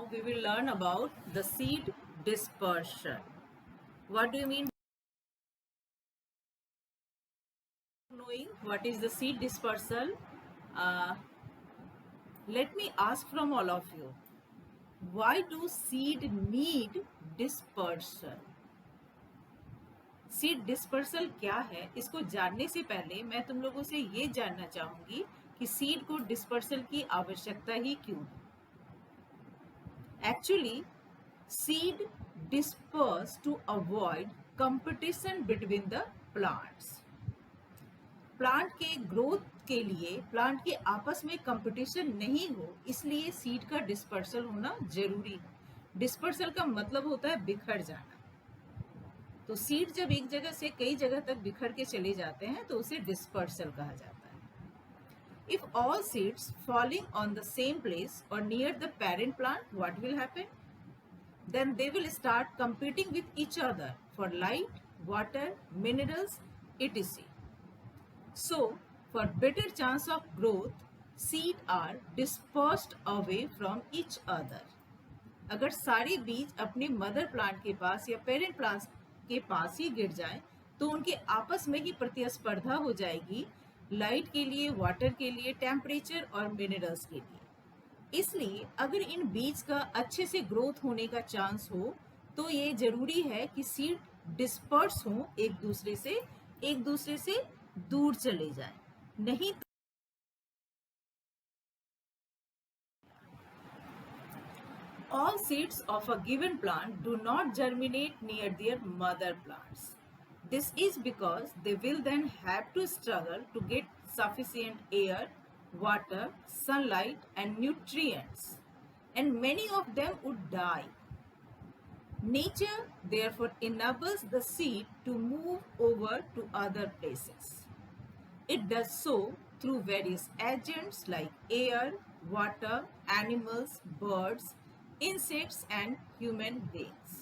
Now we will learn about the seed dispersion. What do you mean by knowing what is the seed dispersal? Let me ask from all of you, why do seed need dispersal? Seed dispersal क्या है, इसको जानने से पहले मैं तुम लोगों से ये जानना चाहूंगी कि सीड को डिस्पर्सल की आवश्यकता ही क्यों है. Actually, seed disperse to avoid competition between the plants. Plant के ग्रोथ के लिए प्लांट के आपस में कंपटीशन नहीं हो, इसलिए सीड का डिस्पर्सल होना जरूरी है. डिस्पर्सल का मतलब होता है बिखर जाना. तो सीड जब एक जगह से कई जगह तक बिखर के चले जाते हैं तो उसे डिस्पर्सल कहा जाता है. If all seeds falling on the same place or near the parent plant, what will happen? Then they will start competing with each other for light, water, minerals, etc. So, for better chance of growth, seeds are dispersed away from each other. अगर सारे बीज अपने mother plant के पास या parent plant के पास ही गिर जाएं, तो उनके आपस में ही प्रतिस्पर्धा हो जाएगी लाइट के लिए, वाटर के लिए, टेम्परेचर और मिनरल्स के लिए. इसलिए अगर इन बीज का अच्छे से ग्रोथ होने का चांस हो तो ये जरूरी है कि सीड डिस्पर्स हो, एक दूसरे से दूर चले जाए. नहीं तो all seeds of a given plant do not germinate near their mother plants. This is because they will then have to struggle to get sufficient air, water, sunlight and nutrients, and many of them would die. Nature therefore enables the seed to move over to other places. It does so through various agents like air, water, animals, birds, insects and human beings.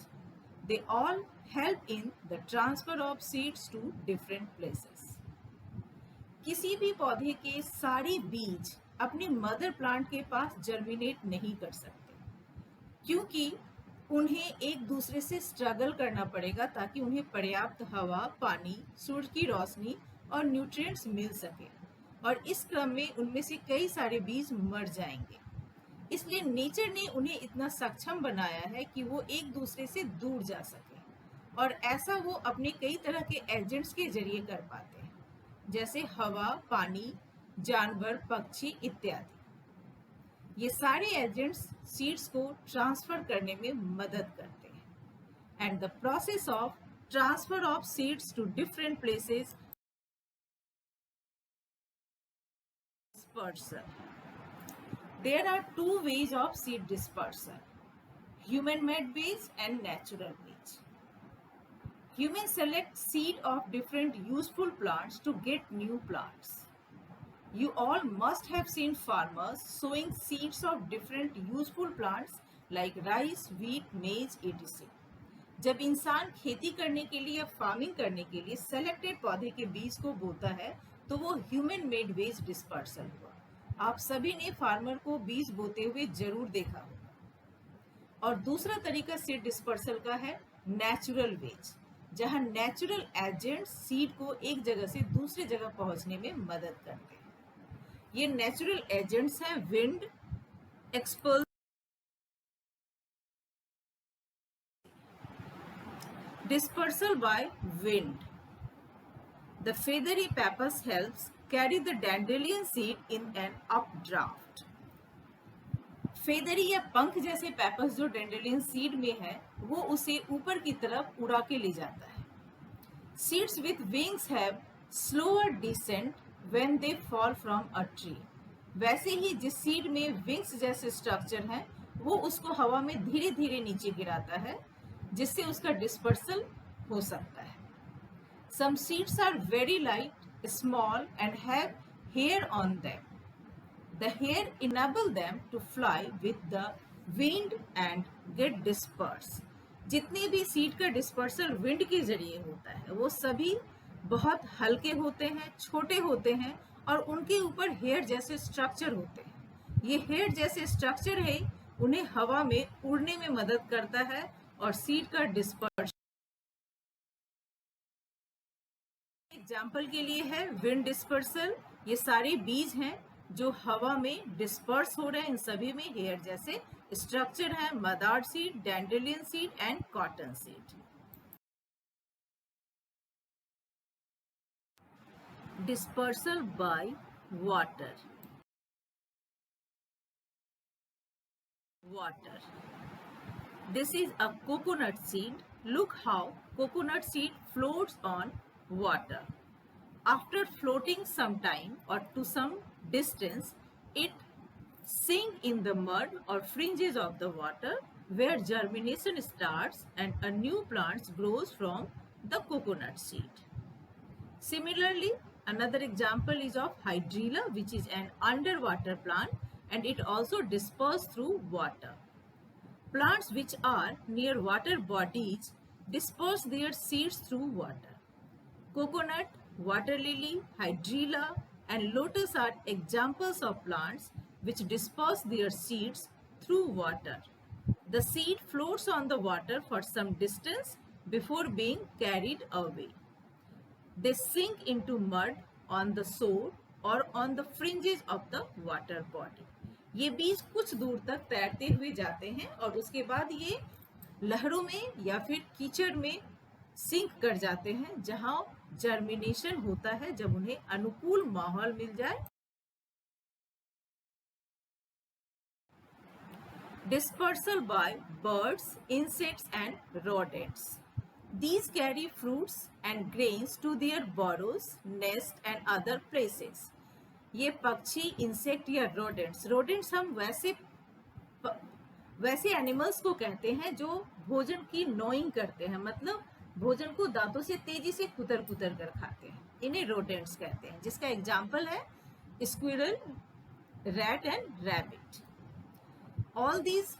They all help in the transfer of seeds to different places. किसी भी पौधे के सारे बीज अपने mother plant के पास germinate नहीं कर सकते, क्योंकि उन्हें एक दूसरे से स्ट्रगल करना पड़ेगा ताकि उन्हें पर्याप्त हवा, पानी, सूरज की रोशनी और न्यूट्रिएंट्स मिल सके, और इस क्रम में उनमें से कई सारे बीज मर जाएंगे. इसलिए नेचर ने उन्हें इतना सक्षम बनाया है कि वो एक दूसरे से दूर जा सके, और ऐसा वो अपने कई तरह के एजेंट्स के जरिए कर पाते हैं, जैसे हवा, पानी, जानवर, पक्षी इत्यादि. ये सारे एजेंट्स सीड्स को ट्रांसफर करने में मदद करते हैं. And the process of transfer of seeds to different places dispersal. There are two ways of seed dispersal: human-made ways and natural ways. Humans select seed of different useful plants to get new plants. You all must have seen farmers sowing seeds of different useful plants like rice, wheat, maize, etc. जब इंसान खेती करने के लिए या farming करने के लिए सेलेक्टेड पौधे के बीज को बोता है तो वो ह्यूमन मेड वेज डिस्पर्सल हुआ. आप सभी ने फार्मर को बीज बोते हुए जरूर देखा होगा. और दूसरा तरीका सीड डिस्पर्सल का है नेचुरल वेज, जहां नेचुरल एजेंट्स सीड को एक जगह से दूसरी जगह पहुंचने में मदद करते हैं. ये नेचुरल एजेंट्स हैं wind, XPulse, dispersal by wind. The feathery pappus helps carry the dandelion seed in an updraft. Feathery या पंख जैसे पैपस जो डेंडेलियन सीड में है वो उसे ऊपर की तरफ उड़ा के ले जाता है. Seeds with wings have slower descent when they fall from a tree. वैसे ही जिस सीड में विंग्स जैसे स्ट्रक्चर हैं वो उसको हवा में धीरे धीरे नीचे गिराता है, जिससे उसका डिस्पर्सल हो सकता है. Some seeds are very light, small and have hair on them. The hair enable them to fly with the wind and get dispersed. जितने भी सीड का डिस्पर्सल विंड के जरिए होता है वो सभी बहुत हल्के होते हैं, छोटे होते हैं और उनके ऊपर हेयर जैसे स्ट्रक्चर होते हैं. ये हेयर जैसे स्ट्रक्चर है उन्हें हवा में उड़ने में मदद करता है और सीड का डिस्पर्शन। एग्जाम्पल के लिए है विंड डिस्पर्सल। ये सारे बीज हैं जो हवा में डिस्पर्स हो रहे हैं। इन सभी में हेयर जैसे स्ट्रक्चर है। मदार seed, dandelion seed and cotton seed. Dispersal by water. Water. This is a coconut seed. Look how coconut seed floats on water. After floating some time or to some distance, it sink in the mud or fringes of the water where germination starts and a new plant grows from the coconut seed. Similarly, another example is of hydrilla, which is an underwater plant and it also disperses through water. Plants which are near water bodies disperse their seeds through water. Coconut, water lily, hydrilla and lotus are examples of plants which disperse their seeds through water. The seed floats on the water for some distance before being carried away. They sink into mud on the shore or on the fringes of the water body. ये बीज कुछ दूर तक तैरते हुए जाते हैं और उसके बाद ये लहरों में या फिर कीचड़ में सिंक कर जाते हैं, जहां जर्मिनेशन होता है जब उन्हें अनुकूल माहौल मिल जाए। Dispersal by birds, insects and rodents. These carry fruits and grains to their burrows, nests and other places. ये पक्षी, इंसेक्ट या रोडेंट्स हम वैसे एनिमल्स को कहते हैं जो भोजन की नोइंग करते हैं, मतलब भोजन को दांतों से तेजी से कुतर कुतर कर खाते हैं। इन्हें रोडेंट्स कहते हैं, जिसका एग्जाम्पल है squirrel, rat and rabbit. All these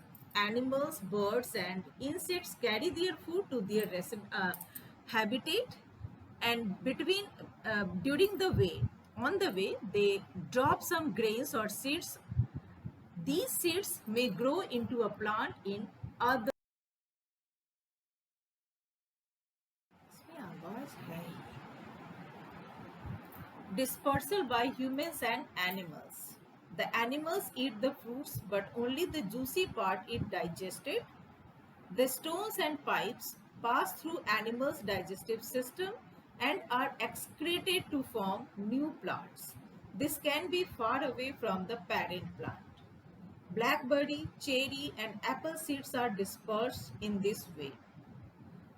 animals, birds and insects carry their food to their habitat, and during the way they drop some grains or seeds. These seeds may grow into a plant in other. इसमें आवाज है। Dispersal by humans and animals. The animals eat the fruits, but only the juicy part is digested. The stones and pipes pass through animals' digestive system and are excreted to form new plants. This can be far away from the parent plant. Blackberry, cherry, and apple seeds are dispersed in this way.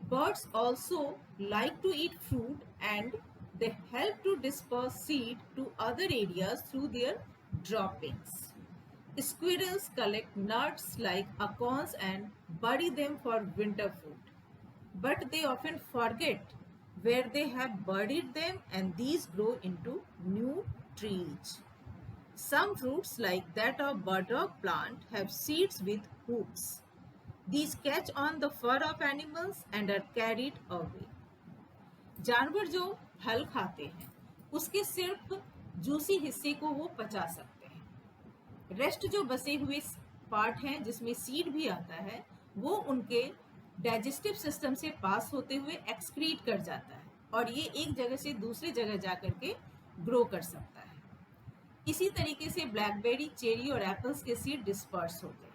Birds also like to eat fruit and they help to disperse seed to other areas through their droppings. Squirrels collect nuts like acorns and bury them for winter food. But they often forget where they have buried them and these grow into new trees. Some fruits like that of burdock plant have seeds with hooks. These catch on the fur of animals and are carried away. जानवर जो फल खाते हैं उसके सिर्फ juicy हिस्से को वो पचा सकते हैं। रेस्ट जो बसे हुए पार्ट हैं जिसमें सीड भी आता है, वो उनके डाइजेस्टिव सिस्टम से पास होते हुए एक्सक्रीट कर जाता है और ये एक जगह से दूसरी जगह जाकर के ग्रो कर सकता है। इसी तरीके से ब्लैकबेरी, चेरी और एप्पल्स के सीड डिस्पर्स होते हैं।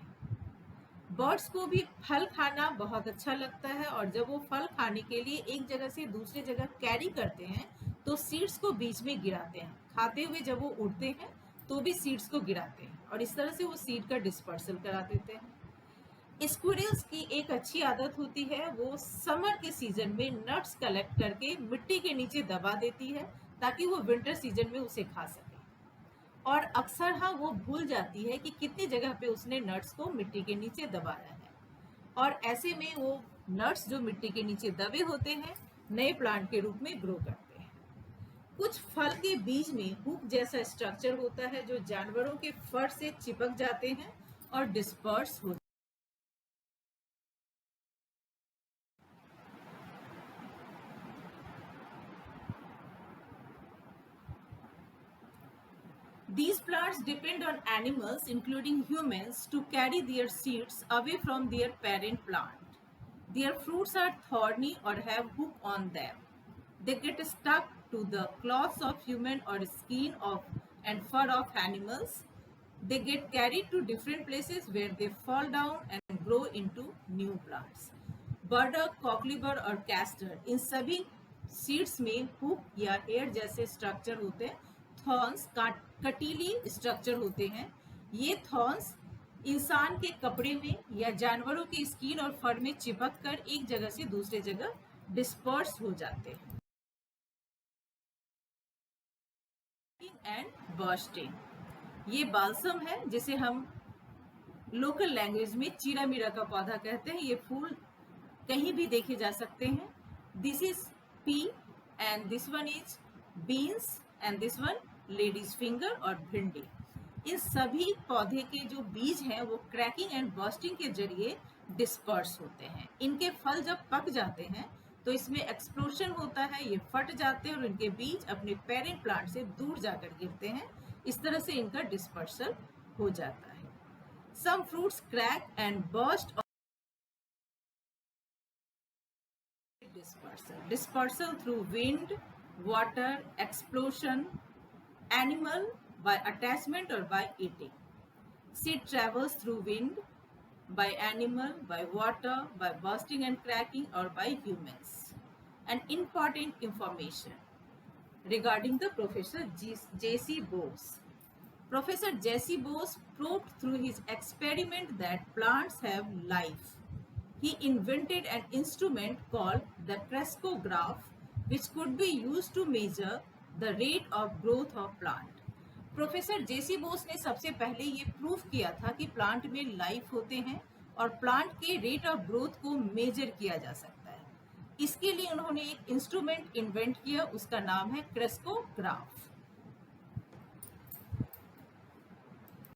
बर्ड्स को भी फल खाना बहुत अच्छा लगता है और जब वो फल खाने के लिए एक जगह से दूसरी जगह कैरी करते हैं तो सीड्स को बीच में गिराते हैं। खाते हुए जब वो उड़ते हैं तो भी सीड्स को गिराते हैं और इस तरह से वो सीड का डिस्पर्सल करा देते हैं। स्क्विरल्स की एक अच्छी आदत होती है, वो समर के सीजन में नट्स कलेक्ट करके मिट्टी के नीचे दबा देती है ताकि वो विंटर सीजन में उसे खा सके। और अक्सर हाँ वो भूल जाती है कि कितनी जगह पे उसने नट्स को मिट्टी के नीचे दबाया है और ऐसे में वो नट्स जो मिट्टी के नीचे दबे होते हैं नए प्लांट के रूप में ग्रो करते हैं। कुछ फल के बीज में हुक जैसा स्ट्रक्चर होता है जो जानवरों के फर से चिपक जाते हैं और डिस्पर्स होते हैं। These plants Plants depend on animals, including humans, to carry their seeds away from their parent plant. Their fruits are thorny or have hook on them. They get stuck to the cloths of human or skin of and fur of animals. They get carried to different places where they fall down and grow into new plants. बर्डक, कॉकलीबर और castor, इन सभी seeds में hook या hair जैसे structure होते हैं. Thorns कटीली structure होते हैं. ये थॉर्न्स इंसान के कपड़े में या जानवरों के स्किन और फर में चिपक कर एक जगह से दूसरे जगह डिस्पर्स हो जाते हैं. एंड बर्स्टिंग, ये बाल्सम है जिसे हम लोकल लैंग्वेज में चीरा मीरा का पौधा कहते हैं. ये फूल कहीं भी देखे जा सकते हैं. This is P and this one is beans and this one ladies finger और भिंडी. इन सभी पौधे के जो बीज हैं वो क्रैकिंग एंड बर्स्टिंग के जरिए डिस्पर्स होते हैं. इनके फल जब पक जाते हैं तो इसमें एक्सप्लोशन होता है, ये फट जाते हैं और इनके बीज अपने पेरेंट प्लांट से दूर जाकर गिरते हैं. इस तरह से इनका डिस्पर्सल हो जाता है. Some fruits crack and burst. Dispersal through wind, water, explosion, animal by attachment or by eating. Seed travels through wind, by animal, by water, by bursting and cracking, or by humans. An important information regarding the Professor J.C. Bose. Professor J.C. Bose proved through his experiment that plants have life. He invented an instrument called the crescograph, which could be used to measure the rate of growth of plant. Professor JC Bose ने सबसे पहले ये proof किया था कि plant में life होते हैं और प्लांट के रेट ऑफ ग्रोथ को मेजर किया जा सकता है. इसके लिए उन्होंने एक इंस्ट्रूमेंट इन्वेंट किया, उसका नाम है क्रेस्कोग्राफ.